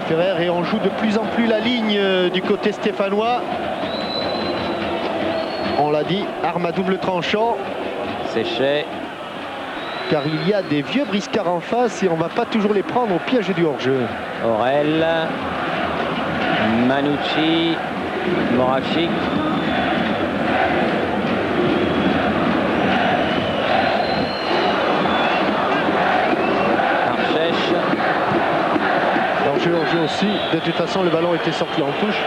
Ferrer, et on joue de plus en plus la ligne du côté stéphanois. On l'a dit, arme à double tranchant. Séché. Car il y a des vieux briscards en face et on ne va pas toujours les prendre au piège du hors-jeu. Aurel, Manucci, Moravchik. Archèche. Hors-jeu aussi. De toute façon, le ballon était sorti en touche.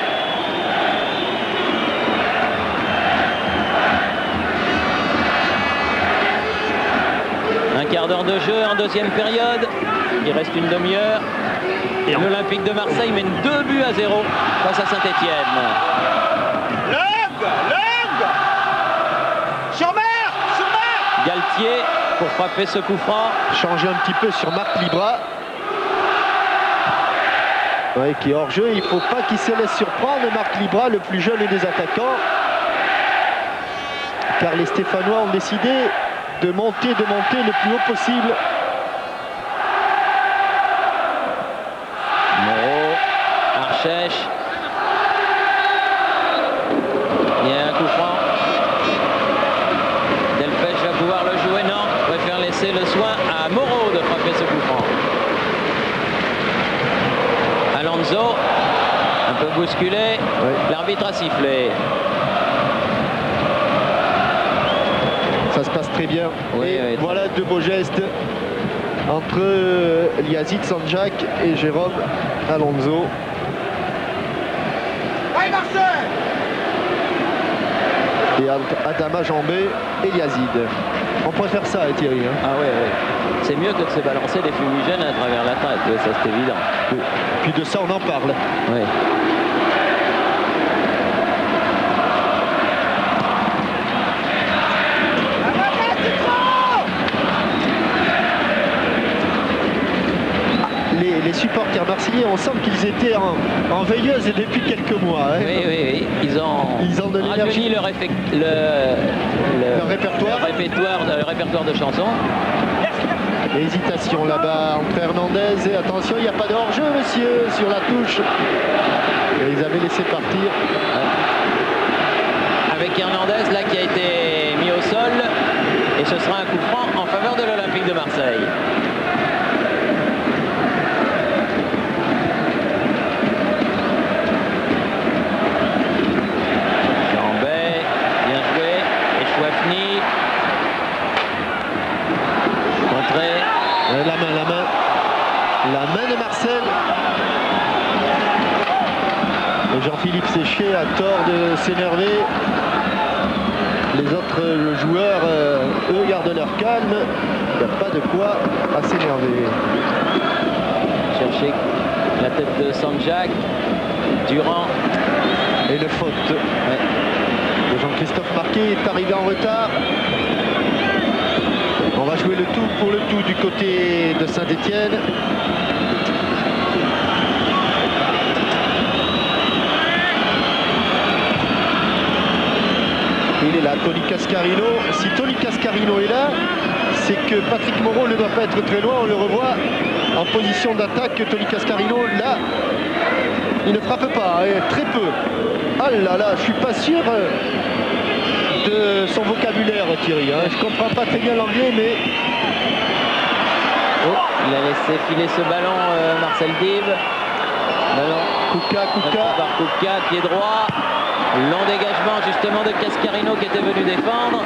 Un quart d'heure de jeu en deuxième période. Il reste une demi-heure. L'Olympique de Marseille mène 2 buts à 0 face à Saint-Étienne. Galtier pour frapper ce coup franc. Changer un petit peu sur Marc Libra. Oui, qui est hors jeu. Il ne faut pas qu'il se laisse surprendre. Marc Libra, le plus jeune des attaquants. Car les Stéphanois ont décidé de monter le plus haut possible. Moreau, Archèche. Il y a un coup franc. Delpech va pouvoir le jouer. Non, préfère laisser le soin à Moreau de frapper ce coup franc. Alonso, un peu bousculé. Oui. L'arbitre a sifflé. Ça se passe très bien. Oui, et oui, voilà de beaux gestes entre Yazid Sanjak et Jérôme Alonso. Allez Marseille! Et Adama Jambé et Yazid. On préfère ça, Thierry. Hein. Ah oui, oui. C'est mieux que de se balancer des fumigènes à travers la tête. Oui, ça c'est évident. Puis de ça, on en parle. Oui. Les supporters marseillais, on sent qu'ils étaient en veilleuse depuis quelques mois. Hein. Oui, oui, oui. Ils ont de l'énergie. rajeuni le répertoire de chansons. Hésitation là-bas entre Hernandez et attention, il n'y a pas de hors-jeu, monsieur, sur la touche. Et ils avaient laissé partir. Avec Hernandez là qui a été mis au sol. Et ce sera un coup franc en faveur de l'Olympique de Marseille. Jambet, bien joué. Et Chouafny. Contré. La main de Marcel. Et Jean-Philippe Séché a tort de s'énerver. Les autres joueurs, eux, gardent leur calme. Il n'y a pas de quoi à s'énerver. Chercher la tête de Sanjak. Durand. Et le faute de Jean-Christophe Marquet est arrivé en retard. On va jouer le tout pour le tout du côté de Saint-Étienne. Il est là, Tony Cascarino. Si Tony Cascarino est là, c'est que Patrick Moreau ne doit pas être très loin. On le revoit en position d'attaque. Tony Cascarino, là, il ne frappe pas, très peu. Ah là là, je suis pas sûr de son vocabulaire, Thierry. Hein. Je comprends pas très bien l'anglais, mais... Oh, il a laissé filer ce ballon, Marcel Dib. Ballon. Kuka. Par Kuka, pied droit. Long dégagement justement de Cascarino qui était venu défendre.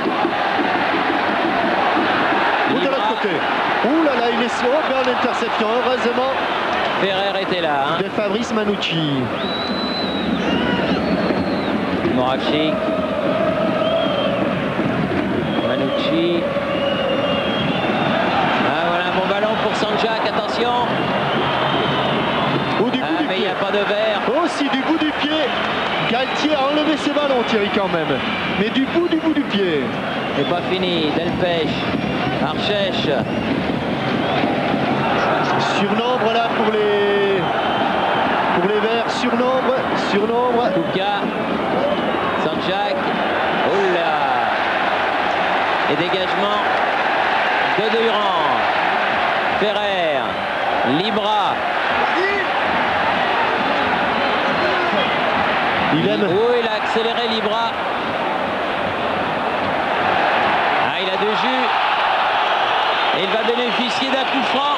Ou de l'autre côté. Ouh là là, il est slow, belle interception. Heureusement. Ferrer était là. Hein. De Fabrice Manucci. Moravchik. Manucci. Ah voilà un bon ballon pour Sanjak, attention. Ou du bout du mais il pied. n'y a pas de verre. Aussi du bout du pied. Galtier a enlevé ce ballon, Thierry, quand même. Mais du bout du pied. C'est pas fini. Delpech. Archèche. Surnombre là pour les Verts. Surnombre. Kuka. Sanjak. Oh là. Et dégagement de Durand. Ferrer. Libra. Willem. Oh, il a accéléré Libra. Ah, il a de jus. Et il va bénéficier d'un coup franc.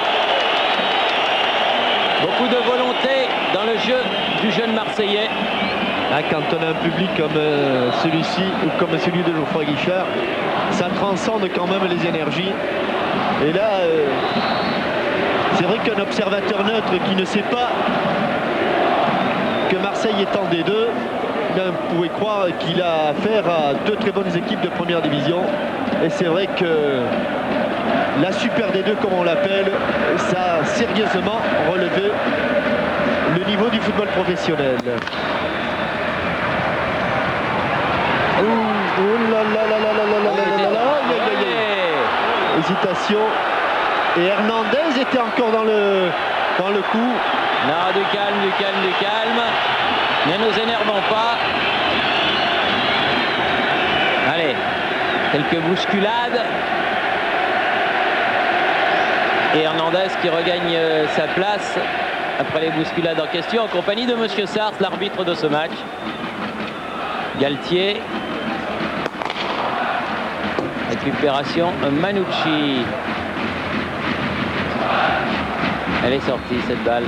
Beaucoup de volonté dans le jeu du jeune Marseillais. Ah, quand on a un public comme celui-ci ou comme celui de Geoffroy Guichard, ça transcende quand même les énergies. Et là, c'est vrai qu'un observateur neutre qui ne sait pas que Marseille est en D2, on pourrait croire qu'il a affaire à deux très bonnes équipes de première division. Et c'est vrai que la Super D2, comme on l'appelle, ça a sérieusement relevé le niveau du football professionnel. Oh là là là là là là là là là là. Hésitation. Et Hernandez était encore dans le coup. Non, du calme, du calme, du calme. Ne nous énervons pas. Allez, quelques bousculades. Et Hernandez qui regagne sa place après les bousculades en question en compagnie de Monsieur Sars, l'arbitre de ce match. Galtier. Récupération Manucci. Elle est sortie cette balle.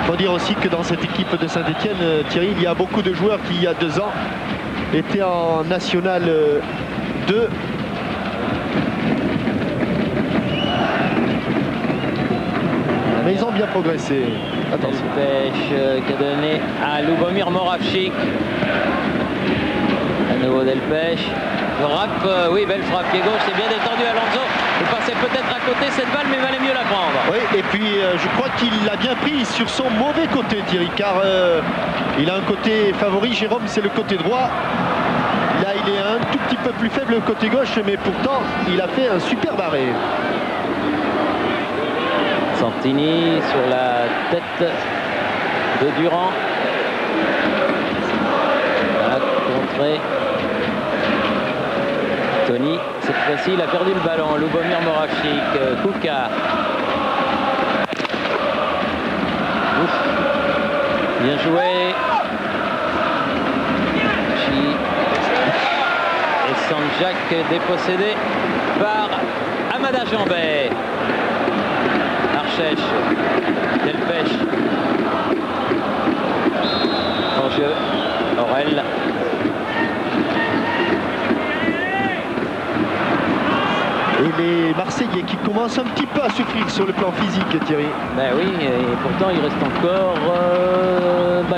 Il faut dire aussi que dans cette équipe de Saint-Etienne, Thierry, il y a beaucoup de joueurs qui, il y a 2 ans, étaient en National 2. Mais ils ont bien progressé. Attention. Delpech qui a donné à Lubomir Moravchik. À nouveau Delpech. Frappe, oui, belle frappe. Pied gauche, c'est bien détendu Alonso. Il passait peut-être à côté cette balle, mais il valait mieux la prendre. Oui, et puis je crois qu'il l'a bien pris sur son mauvais côté, Thierry, car il a un côté favori. Jérôme, c'est le côté droit. Là, il est un tout petit peu plus faible le côté gauche, mais pourtant, il a fait un super arrêt. Santini sur la tête de Durand. La contrée. Tony, cette fois-ci, il a perdu le ballon. Lubomir Moravchik, Kuka. Ouf. Bien joué. Et Sanjak dépossédé par Amada Jambet. Archèche. Delpech. En jeu. Aurel. Et les Marseillais qui commencent un petit peu à souffrir sur le plan physique, Thierry. Ben oui, et pourtant il reste encore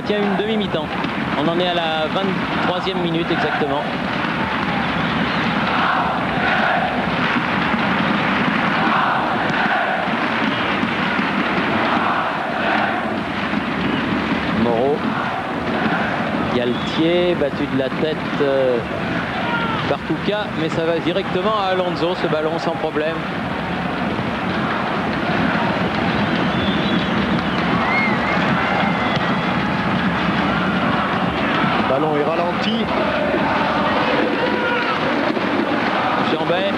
tiens, une demi-mi-temps. On en est à la 23e minute exactement. Moreau. Galtier, battu de la tête par Kuka, mais ça va directement à Alonso, ce ballon sans problème. Le ballon est ralenti. Jambet.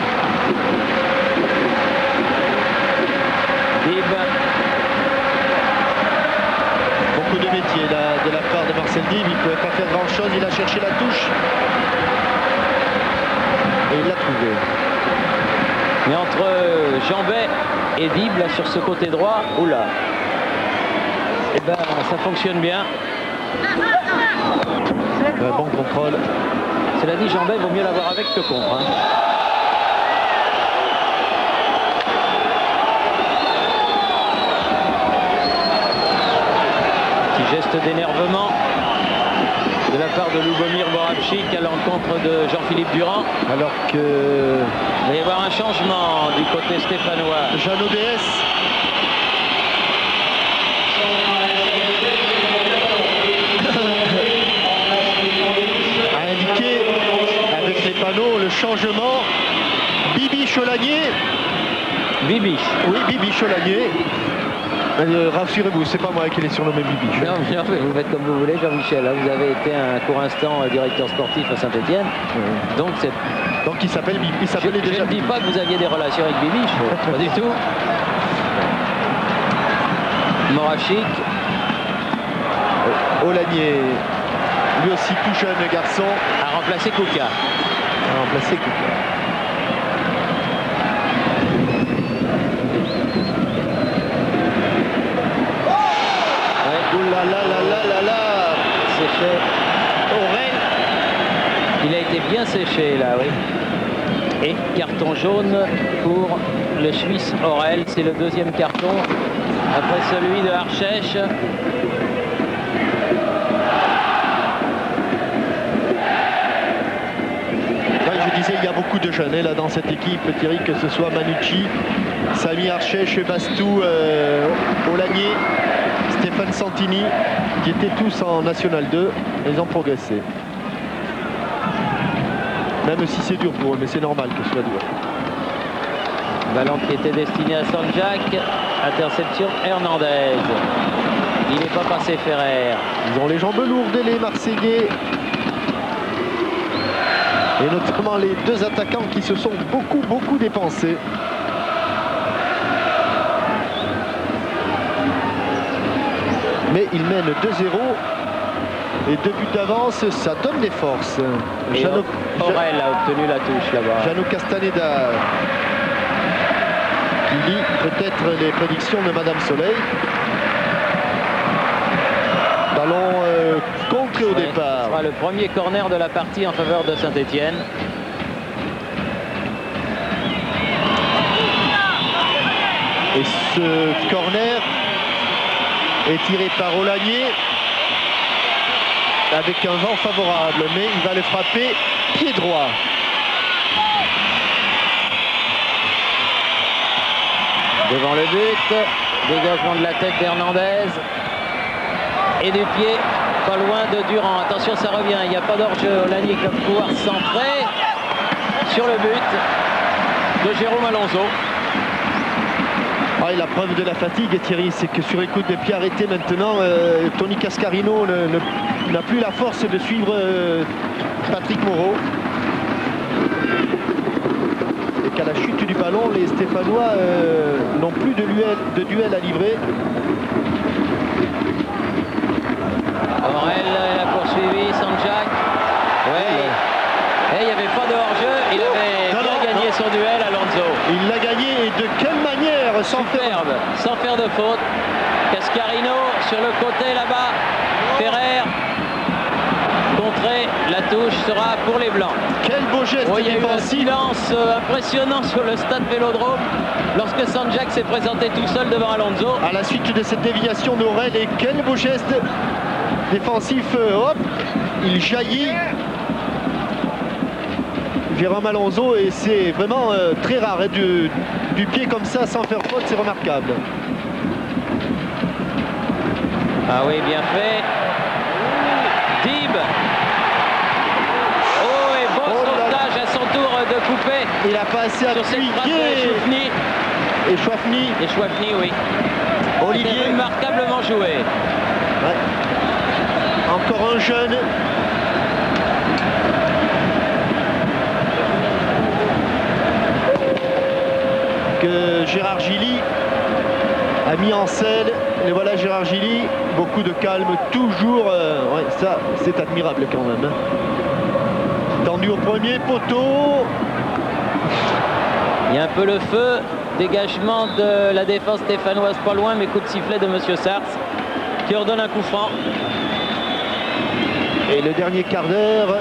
Dib. Beaucoup de métier là, de la part de Marcel Dib. Il ne pouvait pas faire grand chose. Il a cherché la touche. Et il l'a trouvé. Mais entre Jambet et Dib, là sur ce côté droit, oula, et ben ça fonctionne bien. Bon contrôle. Cela dit, Jambet vaut mieux l'avoir avec que contre. Hein. Petit geste d'énervement de la part de Lubomir Moravchik à l'encontre de Jean-Philippe Durand. Alors que... Il va y avoir un changement du côté stéphanois. Jeannot DS. a indiqué avec les panneaux le changement. Bibi Cholagnier. Bibiche. Oui, Bibi Cholagnier. Rassurez-vous, c'est pas moi qui l'ai surnommé Bibi. Non, mais vous faites comme vous voulez, Jean-Michel. Vous avez été un court instant directeur sportif à Saint-Etienne. Donc il s'appelle Bibi. Il s'appelait déjà. Je ne dis pas que vous aviez des relations avec Bibiche, pas du tout. Moravchik. Olagnier. Lui aussi tout jeune garçon. A remplacé Kuka. A remplacé Kuka. Oh là là là là là là. Séché. Aurel. Il a été bien séché là, oui. Et carton jaune pour le Suisse Aurel. C'est le deuxième carton après celui de Archèche. Je disais, il y a beaucoup de jeunes là dans cette équipe, Thierry, que ce soit Manucci, Sami Archèche, Bastou, Olagnier, Stéphane Santini, qui étaient tous en National 2. Ils ont progressé. Même si c'est dur pour eux, mais c'est normal que ce soit dur. Ballon qui était destiné à Sanjak. Interception Hernandez. Il n'est pas passé Ferrer. Ils ont les jambes lourdes, les Marseillais. Et notamment les deux attaquants qui se sont beaucoup dépensés. Mais ils mènent 2-0. Et 2 buts d'avance, ça donne des forces. Et Aurel a obtenu la touche là-bas. Jeannot Castaneda qui lit peut-être les prédictions de Madame Soleil. Ballon contré au départ. Ce sera le premier corner de la partie en faveur de Saint-Étienne. Et ce corner est tiré par Olagnier avec un vent favorable, mais il va le frapper pied droit. Devant le but, dégagement de la tête d'Hernandez et du pied, pas loin de Durand. Attention, ça revient, il n'y a pas d'hors-jeu. Olagnier qui va pouvoir centrer sur le but de Jérôme Alonso. Ah, et la preuve de la fatigue, Thierry, c'est que sur écoute de pied arrêté maintenant, Tony Cascarino n'a plus la force de suivre Patrick Moreau. Et qu'à la chute du ballon, les Stéphanois n'ont plus de duel à livrer. Aurel a poursuivi, Sanjak. Ouais. Et il n'y avait pas de hors-jeu, il avait bien gagné son duel, Alonso. Il l'a gagné, et de quelle manière, sans faire de faute. Cascarino sur le côté là-bas. Ferrer contré, la touche sera pour les Blancs. Quel beau geste il y a eu un défensif. silence impressionnant sur le stade Vélodrome lorsque Sanjak s'est présenté tout seul devant Alonso. À la suite de cette déviation d'Aurel, et quel beau geste défensif. Hop, il jaillit. Jérôme Alonso, et c'est vraiment très rare, hein, du pied comme ça sans faire faute, c'est remarquable. Ah oui, bien fait. Dib. Oh, et bon sauvetage à son tour de couper. Il a pas assez appuyé. Et Chouafny, oui. Olivier. Remarquablement joué. Ouais. Encore un jeune. Que Gérard Gilly a mis en scène. Et voilà Gérard Gilly, beaucoup de calme, toujours. Ouais, ça, c'est admirable quand même. Hein. Tendu au premier poteau. Il y a un peu le feu. Dégagement de la défense stéphanoise pas loin, mais coup de sifflet de Monsieur Sars qui ordonne un coup franc. Et le dernier quart d'heure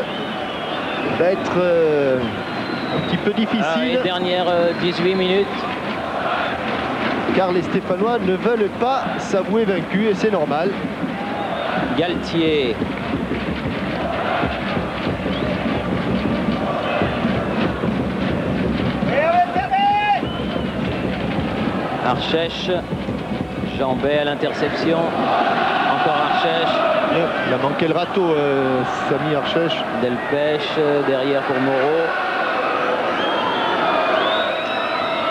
va être un petit peu difficile. Les dernières 18 minutes. Car les Stéphanois ne veulent pas s'avouer vaincus, et c'est normal. Galtier. Archèche. Jambet à l'interception. Encore Archèche. Il a manqué le râteau, Sami Archèche. Delpech derrière pour Moreau.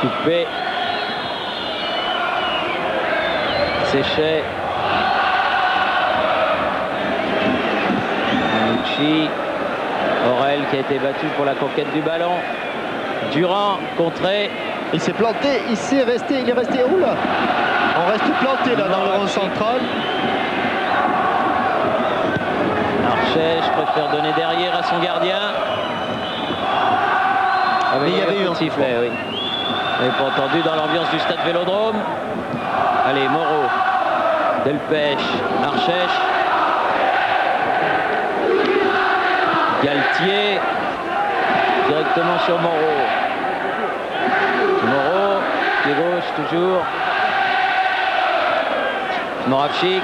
Coupé. Séchet. Manucci. Aurel qui a été battu pour la conquête du ballon. Durand contré. Il s'est planté, il est resté. Oula, on reste planté là dans le rond central. Archèche. faire donner derrière à son gardien. Ah, mais il y avait eu un sifflet, oui. On n'avait pas entendu dans l'ambiance du stade Vélodrome. Allez, Moreau, Delpech, Archèche, Galtier, directement sur Moreau. Moreau, pied gauche toujours. Moravchik.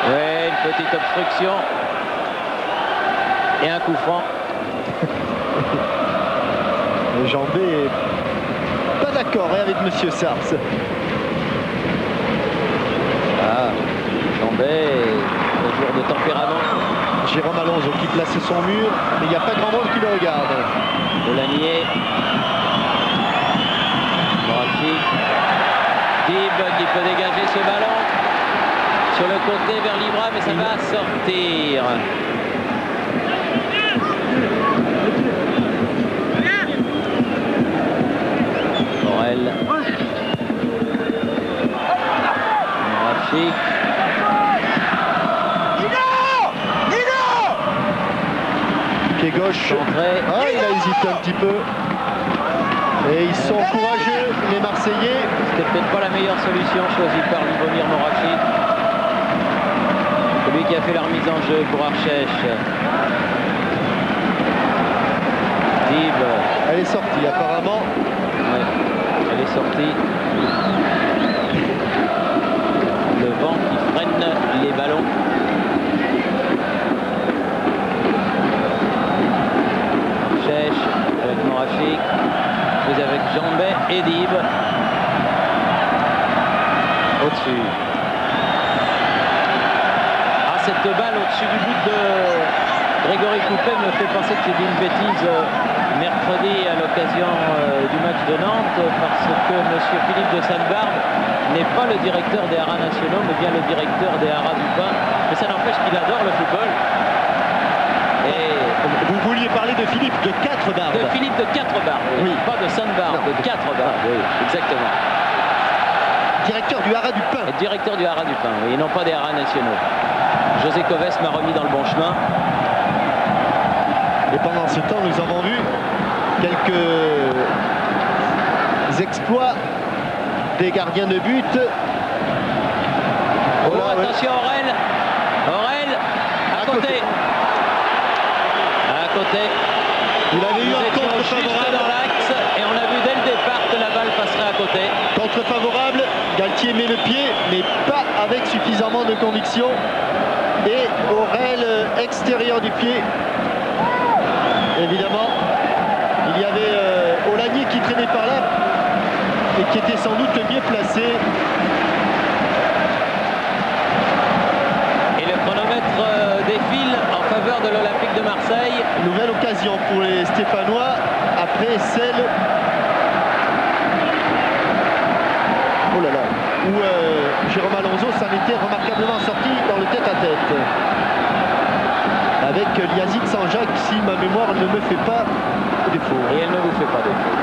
Ouais, une petite obstruction. Et un coup franc. Jambé est pas d'accord avec Monsieur Sars. Ah, Jambé, un joueur de tempérament. Jérôme Alonso qui place son mur, mais il n'y a pas grand monde qui le regarde. Delanier. Moravchik. Dib qui peut dégager ce ballon. Sur le côté vers Libra, mais ça va sortir. Morel. Moravchik. Pied gauche. Ah, il a hésité un petit peu. Et ils sont courageux, les Marseillais. C'était peut-être pas la meilleure solution choisie par Lubomir Moravchik. Celui qui a fait la remise en jeu pour Archèche. Dib. Elle est sortie apparemment. Ouais, elle est sortie. Le vent qui freine les ballons. Archèche avec Moravchik. Puis avec Jambet et Dib. Au-dessus. Ah, cette balle au-dessus du but de Grégory Coupet me fait penser que j'ai dit une bêtise mercredi à l'occasion du match de Nantes, parce que M. Philippe de Sainte-Barbe n'est pas le directeur des haras nationaux, mais bien le directeur des haras du Pin. Mais ça n'empêche qu'il adore le football. Et vous vouliez parler de Philippe de Quatre-Barbes. De Philippe de Quatre-Barbes, oui. Pas de Sainte-Barbe, de Quatre-Barbes, oui, exactement. Directeur du haras du Pin. Et directeur du haras du Pin, oui, et non pas des haras nationaux. José Coves m'a remis dans le bon chemin. Et pendant ce temps, nous avons vu quelques exploits des gardiens de but. Oh, attention, Aurel. Aurel, à côté. À côté. Il avait eu un contre juste favorable dans l'axe et on a vu dès le départ que la balle passerait à côté. Contre favorable, Galtier met le pied, mais pas avec suffisamment de conviction. Et Aurel extérieur du pied. Évidemment, il y avait Olagny qui traînait par là et qui était sans doute mieux placé. Et le chronomètre défile en faveur de l'Olympique de Marseille. Nouvelle occasion pour les Stéphanois après celle où Jérôme Alonso s'en était remarquablement sorti dans le tête-à-tête. Avec Liazic Sanjak, si ma mémoire ne me fait pas défaut. Et elle ne vous fait pas défaut.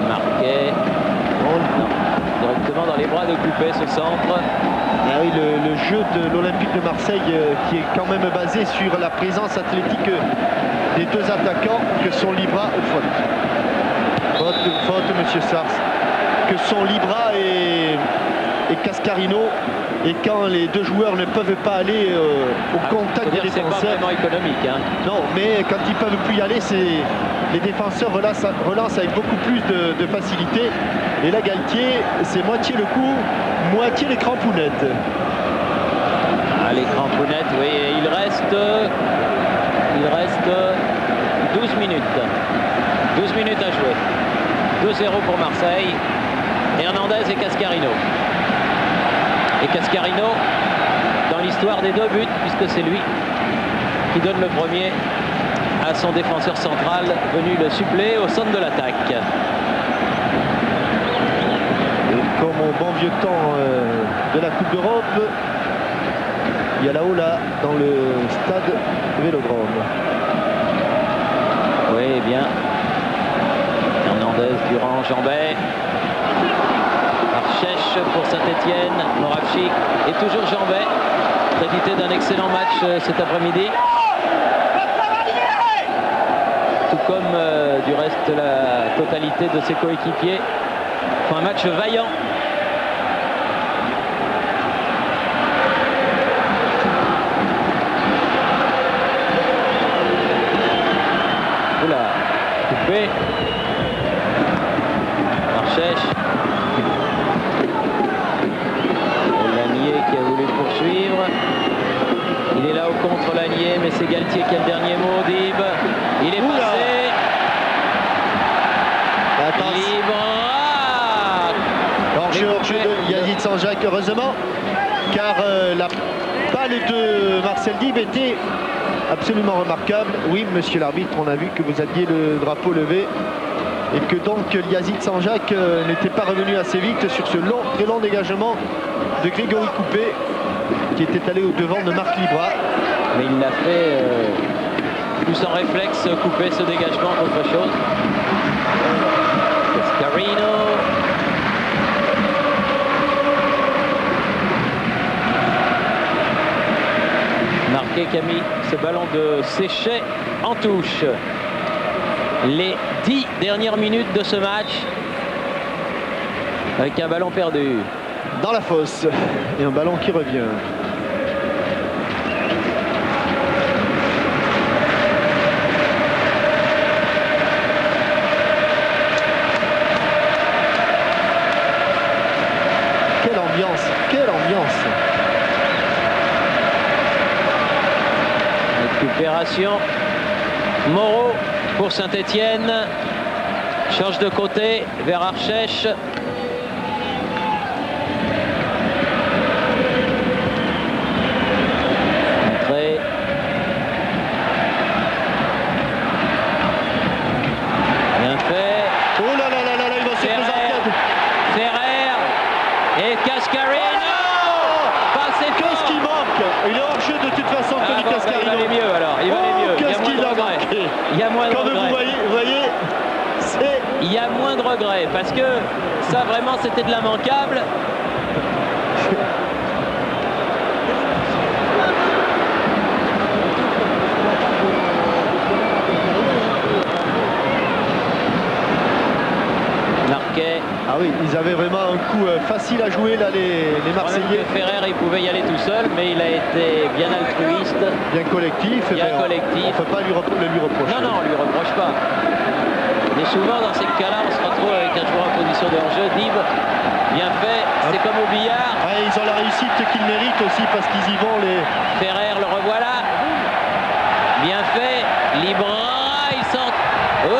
Marquet. Oh non. Directement dans les bras de Coupet, ce centre. Ah oui, le jeu de l'Olympique de Marseille qui est quand même basé sur la présence athlétique des deux attaquants que sont Libra ou faute, monsieur Sars, que sont Libra et Cascarino. Et quand les deux joueurs ne peuvent pas aller au contact des défenseurs, c'est pas vraiment économique. Hein. Non, mais quand ils ne peuvent plus y aller, les défenseurs relancent avec beaucoup plus de facilité. Et là, Galtier, c'est moitié le coup, moitié les crampounettes. Ah, les crampounettes, oui. Il reste 12 minutes. 12 minutes à jouer. 2-0 pour Marseille. Hernandez et Cascarino. Et Cascarino, dans l'histoire des deux buts, puisque c'est lui qui donne le premier à son défenseur central, venu le suppléer au centre de l'attaque. Comme au bon vieux temps de la Coupe d'Europe, il y a là-haut, là, dans le stade Vélodrome. Oui, bien. Hernandez, Durand, Jambet. Chèche pour Saint-Etienne. Moravchik et toujours Jambet, crédité d'un excellent match cet après-midi. Tout comme du reste la totalité de ses coéquipiers. Un match vaillant. Oula, coupé. Marchèche. Lanier qui a voulu poursuivre. Il est là au contre Lanier, mais c'est Galtier qui a le dernier mot. Dib. Il est passé. Libre. Hors-jeu de Yazid Sanjak, heureusement, car la balle de Marcel Dib était absolument remarquable. Oui, monsieur l'arbitre, on a vu que vous aviez le drapeau levé et que donc Yazid Sanjak n'était pas revenu assez vite sur ce très long dégagement de Grégory Coupé qui était allé au devant de Marc Libra. Mais il l'a fait plus en réflexe, Coupé ce dégagement qu'autre chose. Cascarino. Marqué qui a mis ce ballon de Séchet en touche. Les 10 dernières minutes de ce match avec un ballon perdu. Dans la fosse et un ballon qui revient. Quelle ambiance! Récupération. Moreau pour Saint-Etienne. Change de côté vers Archèche. Entrée. Bien fait. Oh là là là là, il va se présenter. Ferrer et Cascarino. Qu'est-ce qui manque? Il est hors jeu de toute façon, Tony Cascarino. Il valait mieux alors, il valait mieux. Qu'est-ce qu'il a manqué? Il y a moins de regrets. Comme vous voyez, il y a moins de regrets parce que ça vraiment c'était de l'immanquable. Marquet. Ah oui, ils avaient vraiment un coup facile à jouer là, les Marseillais. Ferrer, il pouvait y aller tout seul, mais il a été bien altruiste. Bien collectif. Bien collectif. On ne peut pas lui reprocher. Non, non, on lui reproche pas. Mais souvent, dans ces cas-là, on se retrouve avec un joueur en position de hors-jeu. Dib, bien fait, c'est comme au billard. Ouais, ils ont la réussite qu'ils méritent aussi parce qu'ils y vont. Ferrer, le revoilà. Bien fait, Libra, il sort. Oh,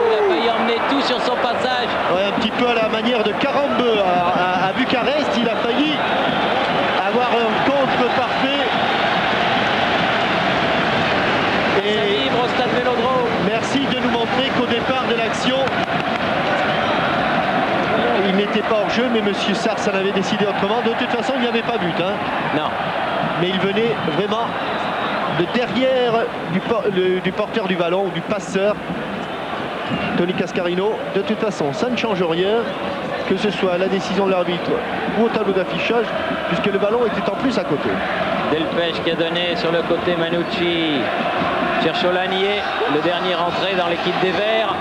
il a failli emmener tout sur son passage. Ouais, un petit peu à la manière de Carambeu à Bucarest. Il a failli avoir un contre parfait. Et libre au stade Vélodrome. Merci de nous montrer qu'au départ de l'action, il n'était pas hors jeu, mais M. Sars en avait décidé autrement. De toute façon, il n'y avait pas but. Hein. Non. Mais il venait vraiment de derrière du porteur du ballon, ou du passeur, Tony Cascarino. De toute façon, ça ne change rien, que ce soit à la décision de l'arbitre ou au tableau d'affichage, puisque le ballon était en plus à côté. Delpech qui a donné sur le côté Manucci. Cherche Lanier, le dernier rentré dans l'équipe des Verts.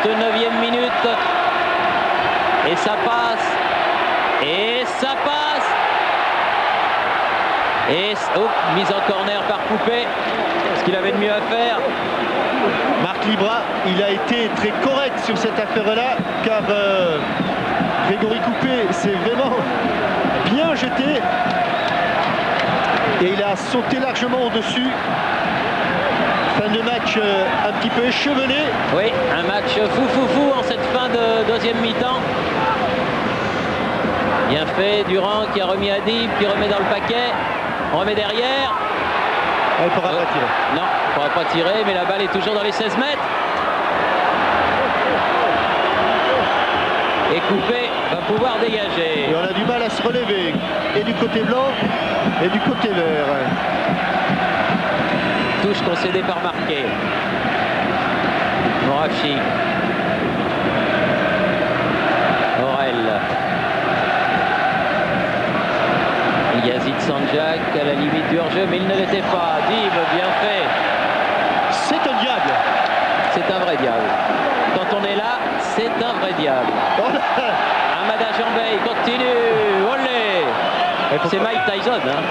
39e minute. Et ça passe. Et ça passe. Et mise en corner par Coupé. Ce qu'il avait de mieux à faire. Marc Libra, il a été très correct sur cette affaire-là, car Grégory Coupé s'est vraiment bien jeté. Et il a sauté largement au-dessus. Fin de match un petit peu échevelé. Oui, un match fou en cette fin de deuxième mi-temps. Bien fait, Durand qui a remis à Dib, qui remet dans le paquet. On remet derrière. Il ne pourra pas tirer. Non, il ne pourra pas tirer, mais la balle est toujours dans les 16 mètres. Et Coupé va pouvoir dégager. Et on a du mal à se relever. Et du côté blanc, et du côté vert. Touche concédée par Marquet. Moravchik. hors-jeu, mais il ne l'était pas. Dib, bien fait. C'est un diable. C'est un vrai diable. Quand on est là, c'est un vrai diable. Amada Jambet, il continue. Olé. C'est Mike Tyson. Hein.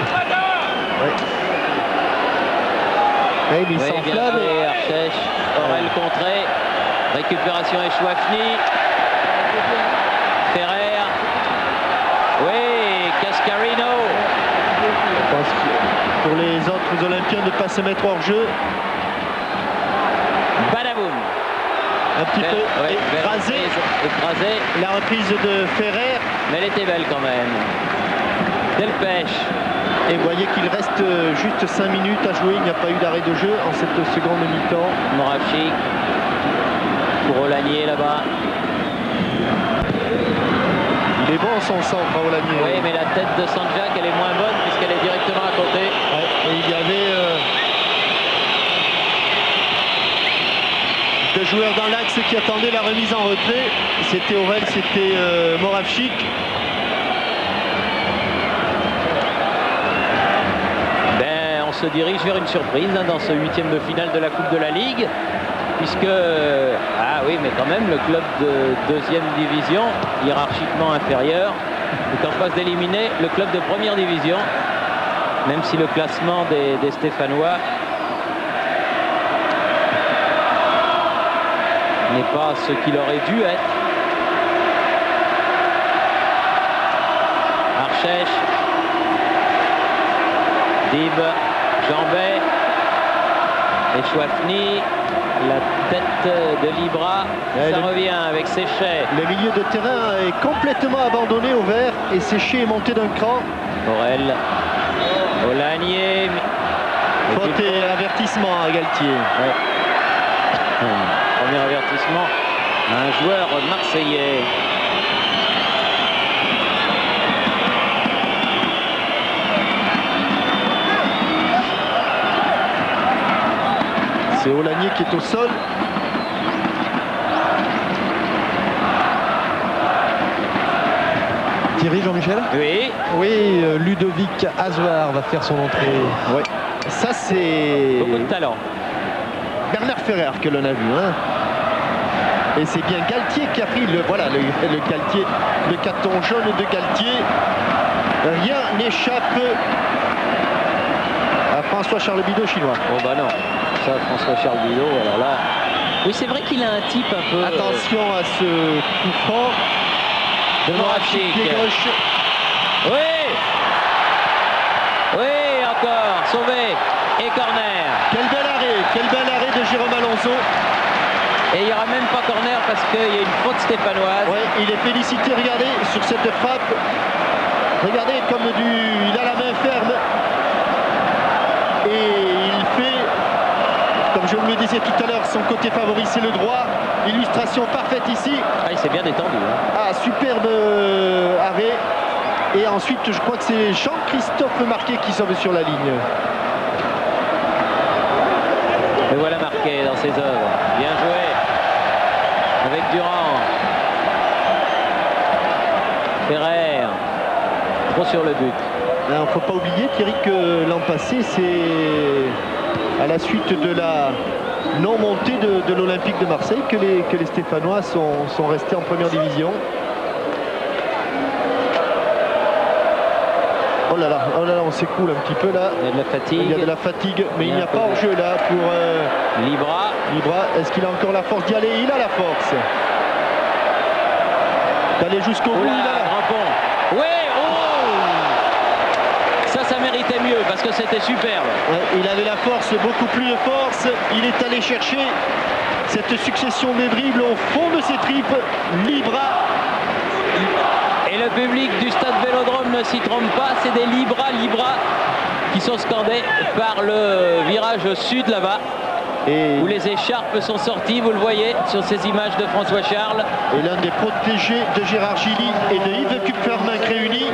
Ouais. Ouais, il Oui, bien s'enflamme. joué, Archèche. Aurel contré. Récupération et Chouafni. Ferrer. Oui, Cascarino. Je pense que pour les autres Olympiens de ne pas se mettre hors jeu. Badaboum. Un petit peu Ouais, écrasé. Écrasé. La reprise de Ferrer. Mais elle était belle quand même. Delpech. Et vous voyez qu'il reste juste 5 minutes à jouer. Il n'y a pas eu d'arrêt de jeu en cette seconde mi-temps. Moravchik. Pour Olagnier là-bas. Il est bon son centre à Olagnier. Oui, mais la tête de Sanjak, elle est moins bonne puisqu'elle est directement à côté. Ouais, et il y avait deux joueurs dans l'axe qui attendaient la remise en retrait. C'était Aurel, c'était Moravchik. Ben, on se dirige vers une surprise hein, dans ce 8e de finale de la Coupe de la Ligue. Puisque, ah oui, mais quand même, le club de 2e division, hiérarchiquement inférieur, est en phase d'éliminer le club de 1re division. Même si le classement des Stéphanois n'est pas ce qu'il aurait dû être. Archèche, Dib, Jambet et Chouafni. La tête de Libra, ça revient avec Séchet. Le milieu de terrain est complètement abandonné au vert et Séchet est monté d'un cran. Aurel, Olagnier. Faute et avertissement à Galtier. Ouais. Premier avertissement à un joueur marseillais. C'est Olagnier qui est au sol. Thierry, Jean-Michel? Oui. Oui, Ludovic Azoir va faire son entrée. Ouais. Ça c'est Beaucoup de talent. Bernard Ferrer que l'on a vu. Hein. Et c'est bien Galtier qui a pris le Galtier, le carton jaune de Galtier. Rien n'échappe à François-Charles Bidot chinois. Oh bah non. Ça, François-Charles Bidot, voilà là. Oui, c'est vrai qu'il a un type un peu... Attention à ce coup franc. de Moravchik. Pied gauche. Oui. Oui, encore. Sauvé. Et corner. Quel bel arrêt de Jérôme Alonso. Et il n'y aura même pas corner parce qu'il y a une faute stéphanoise. Ouais, il est félicité, regardez, sur cette frappe. Regardez comme il a la main ferme. Et il fait, comme je vous le disais tout à l'heure, son côté favori, c'est le droit. Illustration parfaite ici. Ah, il s'est bien détendu. Hein. Ah, superbe arrêt. Et ensuite, je crois que c'est Jean-Christophe Marquet qui sauve sur la ligne. Le voilà marqué dans ses œuvres. Bien joué. Avec Durand. Ferrer. Trop sur le but. Il ne faut pas oublier, Thierry, que l'an passé, c'est à la suite de la non-montée de l'Olympique de Marseille que les Stéphanois sont restés en première division. Oh là là, on s'écoule un petit peu là. Il y a de la fatigue. Il y a de la fatigue, mais il n'y a pas hors-jeu là pour Libra. Libra. Est-ce qu'il a encore la force d'y aller? Il a la force d'aller jusqu'au bout. Il a la... grand pont. Oui, oh, ça méritait mieux parce que c'était superbe. Ouais, il avait la force, beaucoup plus de force. Il est allé chercher cette succession de dribbles au fond de ses tripes. Libra. Et le public du stade Vélodrome ne s'y trompe pas, c'est des Libra qui sont scandés par le virage sud là-bas, où les écharpes sont sorties, vous le voyez sur ces images de François Charles. Et l'un des protégés de Gérard Gilly et de Yves Kupferman réunis.